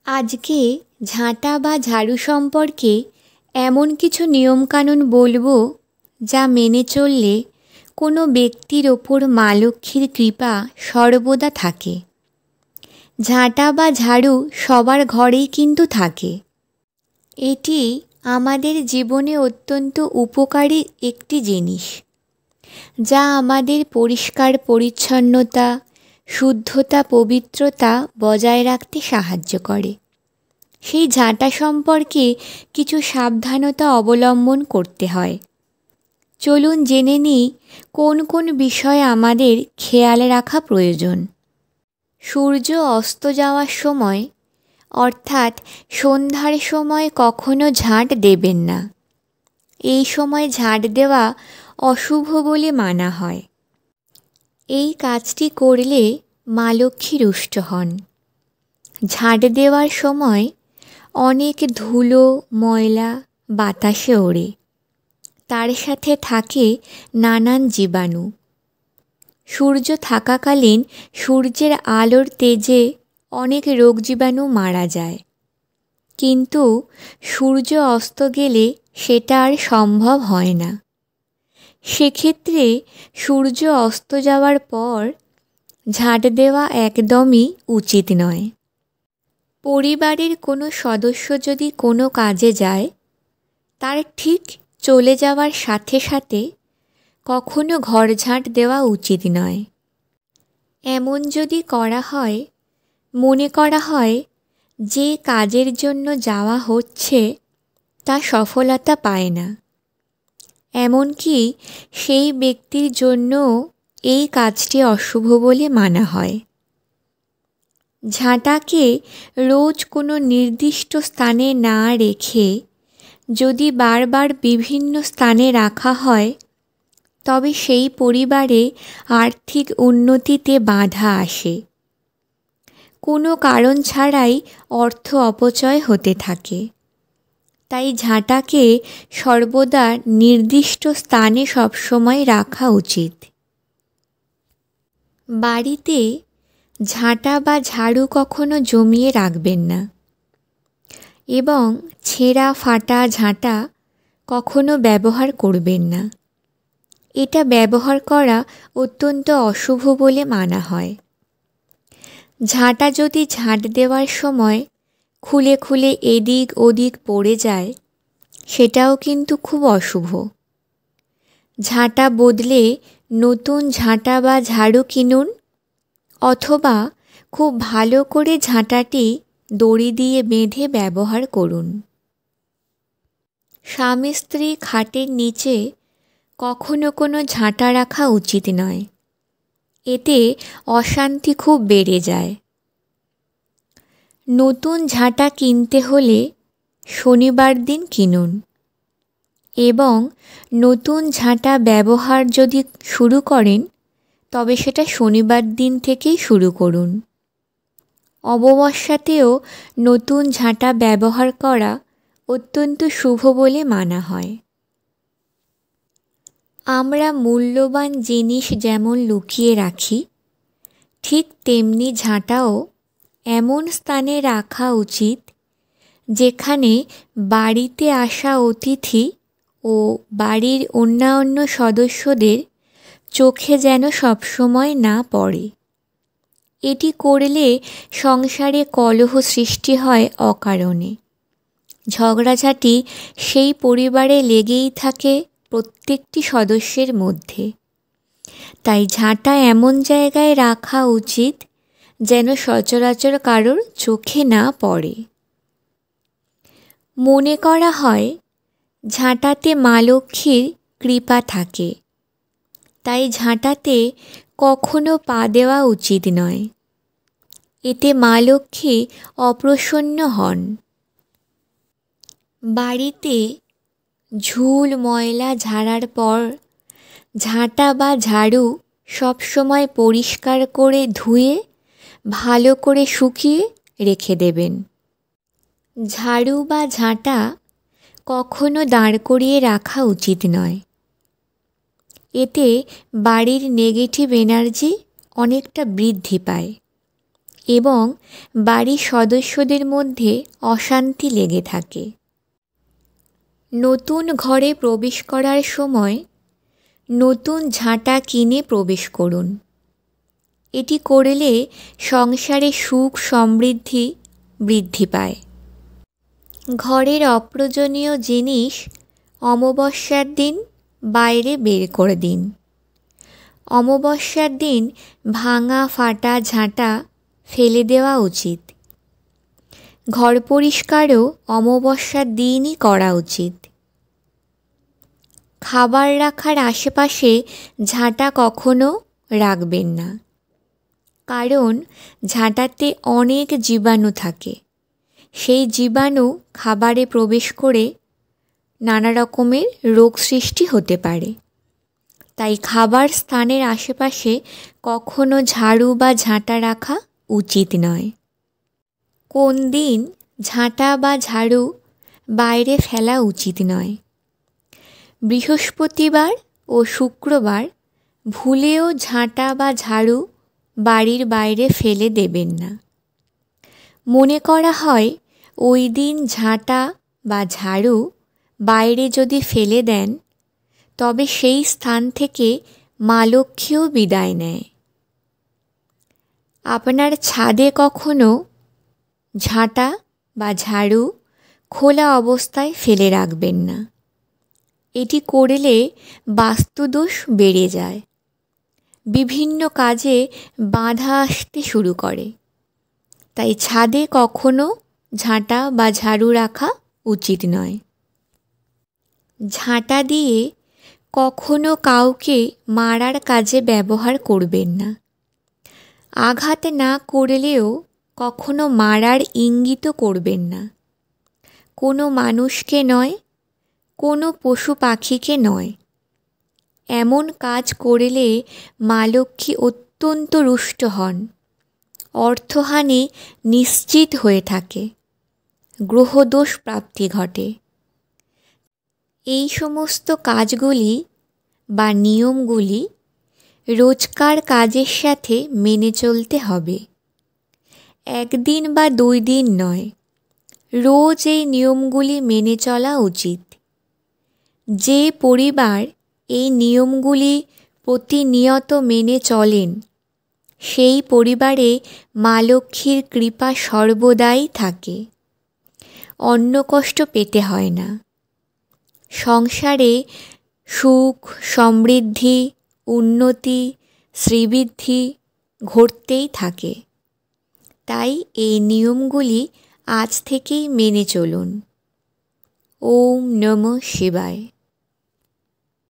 আজকে ঝাঁটা বা ঝাড়ু সম্পর্কে এমন কিছু নিয়মকানুন বলবো যা মেনে চললে কোনো ব্যক্তির ওপর মা লক্ষ্মীর কৃপা সর্বদা থাকে। ঝাঁটা বা ঝাড়ু সবার ঘরেই কিন্তু থাকে। এটি আমাদের জীবনে অত্যন্ত উপকারী একটি জিনিস, যা আমাদের পরিষ্কার পরিচ্ছন্নতা, শুদ্ধতা, পবিত্রতা বজায় রাখতে সাহায্য করে। সেই ঝাঁটা সম্পর্কে কিছু সাবধানতা অবলম্বন করতে হয়। চলুন জেনে নিই কোন কোন বিষয়ে আমাদের খেয়াল রাখা প্রয়োজন। সূর্য অস্ত যাওয়ার সময় অর্থাৎ সন্ধ্যার সময় কখনো ঝাঁট দেবেন না। এই সময় ঝাঁট দেওয়া অশুভ বলে মানা হয়। এই কাজটি করলে মা লক্ষ্মী রুষ্ট হন। ঝাঁট দেওয়ার সময় অনেক ধুলো ময়লা বাতাসে ওড়ে, তার সাথে থাকে নানান জীবাণু। সূর্য থাকাকালীন সূর্যের আলোর তেজে অনেক রোগ জীবাণু মারা যায়, কিন্তু সূর্য অস্ত গেলে সেটা আর সম্ভব হয় না। সেক্ষেত্রে সূর্য অস্ত যাওয়ার পর ঝাঁট দেওয়া একদমই উচিত নয়। পরিবারের কোনো সদস্য যদি কোনো কাজে যায়, তার ঠিক চলে যাওয়ার সাথে সাথে কখনো ঘর ঝাঁট দেওয়া উচিত নয়। এমন যদি করা হয়, মনে করা হয় যে কাজের জন্য যাওয়া হচ্ছে তা সফলতা পায় না, এমনকি সেই ব্যক্তির জন্যও এই কাজটি অশুভ বলে মানা হয়। ঝাঁটাকে রোজ কোনো নির্দিষ্ট স্থানে না রেখে যদি বারবার বিভিন্ন স্থানে রাখা হয়, তবে সেই পরিবারে আর্থিক উন্নতিতে বাধা আসে। কোনো কারণ ছাড়াই অর্থ অপচয় হতে থাকে। তাই ঝাঁটাকে সর্বদা নির্দিষ্ট স্থানে সবসময় রাখা উচিত। বাড়িতে ঝাঁটা বা ঝাড়ু কখনো জমিয়ে রাখবেন না, এবং ছেঁড়া ফাটা ঝাঁটা কখনো ব্যবহার করবেন না। এটা ব্যবহার করা অত্যন্ত অশুভ বলে মানা হয়। ঝাঁটা যদি ঝাঁট দেওয়ার সময় খুলে খুলে এদিক ওদিক পড়ে যায়, সেটাও কিন্তু খুব অশুভ। ঝাঁটা বদলে নতুন ঝাঁটা বা ঝাড়ু কিনুন, অথবা খুব ভালো করে ঝাঁটাটি দড়ি দিয়ে বেঁধে ব্যবহার করুন। স্বামী স্ত্রী খাটের নিচে কখনো কোনো ঝাঁটা রাখা উচিত নয়। এতে অশান্তি খুব বেড়ে যায়। নতুন ঝাঁটা কিনতে হলে শনিবার দিন কিনুন, এবং নতুন ঝাঁটা ব্যবহার যদি শুরু করেন, তবে সেটা শনিবার দিন থেকেই শুরু করুন। অমাবস্যাতেও নতুন ঝাঁটা ব্যবহার করা অত্যন্ত শুভ বলে মানা হয়। আমরা মূল্যবান জিনিস যেমন লুকিয়ে রাখি, ঠিক তেমনি ঝাঁটাও এমন স্থানে রাখা উচিত যেখানে বাড়িতে আসা অতিথি ও বাড়ির অন্যান্য সদস্যদের চোখে যেন সবসময় না পড়ে। এটি করলে সংসারে কলহ সৃষ্টি হয় অকারণে। ঝগড়াঝাটি সেই পরিবারে লেগেই থাকে প্রত্যেকটি সদস্যের মধ্যে। তাই ঝাঁটা এমন জায়গায় রাখা উচিত যেন সচরাচর কারোর চোখে না পড়ে। মনে করা হয় ঝাঁটাতে মা লক্ষ্মীর কৃপা থাকে, তাই ঝাঁটাতে কখনো পা দেওয়া উচিত নয়। এতে মা লক্ষ্মী অপ্রসন্ন হন। বাড়িতে ঝুল ময়লা ঝাড়ার পর ঝাঁটা বা ঝাড়ু সবসময় পরিষ্কার করে ধুয়ে ভালো করে শুকিয়ে রেখে দেবেন। ঝাড়ু বা ঝাঁটা কখনো দাঁড় করিয়ে রাখা উচিত নয়। এতে বাড়ির নেগেটিভ এনার্জি অনেকটা বৃদ্ধি পায়, এবং বাড়ির সদস্যদের মধ্যে অশান্তি লেগে থাকে। নতুন ঘরে প্রবেশ করার সময় নতুন ঝাঁটা কিনে প্রবেশ করুন। এটি করলে সংসারে সুখ সমৃদ্ধি বৃদ্ধি পায়। ঘরের অপ্রয়োজনীয় জিনিস অমাবস্যার দিন বাইরে বের করে দিন। অমাবস্যার দিন ভাঙা ফাটা ঝাঁটা ফেলে দেওয়া উচিত। ঘর পরিষ্কারও অমাবস্যার দিনই করা উচিত। খাবার রাখার আশেপাশে ঝাঁটা কখনো রাখবেন না, কারণ ঝাঁটাতে অনেক জীবাণু থাকে। সেই জীবাণু খাবারে প্রবেশ করে নানা রকমের রোগ সৃষ্টি হতে পারে। তাই খাবার স্থানের আশেপাশে কখনো ঝাড়ু বা ঝাঁটা রাখা উচিত নয়। কোন দিন ঝাঁটা বা ঝাড়ু বাইরে ফেলা উচিত নয়? বৃহস্পতিবার ও শুক্রবার ভুলেও ঝাঁটা বা ঝাড়ু বাড়ির বাইরে ফেলে দেবেন না। মনে করা হয় ওই দিন ঝাঁটা বা ঝাড়ু বাইরে যদি ফেলে দেন তবে সেই স্থান থেকে মা লক্ষ্মীও বিদায় নেয়। আপনার ছাদে কখনো ঝাঁটা বা ঝাড়ু খোলা অবস্থায় ফেলে রাখবেন না। এটি করলে বাস্তুদোষ বেড়ে যায়, বিভিন্ন কাজে বাধা আসতে শুরু করে। তাই ছাদে কখনো ঝাঁটা বা ঝাড়ু রাখা উচিত নয়। ঝাঁটা দিয়ে কখনো কাউকে মারার কাজে ব্যবহার করবেন না। আঘাত না করলেও কখনো মারার ইঙ্গিতও করবেন না। কোনো মানুষকে নয়, কোনো পশু পাখিকে নয়। এমন কাজ করলে মা লক্ষ্মী অত্যন্ত রুষ্ট হন, অর্থহানি নিশ্চিত হয়ে থাকে, গ্রহদোষ প্রাপ্তি ঘটে। এই সমস্ত কাজগুলি বা নিয়মগুলি রোজকার কাজের সাথে মেনে চলতে হবে। একদিন বা 2 দিন নয়, রোজ এই নিয়মগুলি মেনে চলা উচিত। যে পরিবার এই নিয়মগুলি প্রতিনিয়ত মেনে চলেন সেই পরিবারে মা লক্ষ্মীর কৃপা সর্বদাই থাকে। অন্ন কষ্ট পেতে হয় না। সংসারে সুখ সমৃদ্ধি উন্নতি শ্রীবৃদ্ধি ঘটতেই থাকে। তাই এই নিয়মগুলি আজ থেকেই মেনে চলুন। ওম নমঃ শিবায়।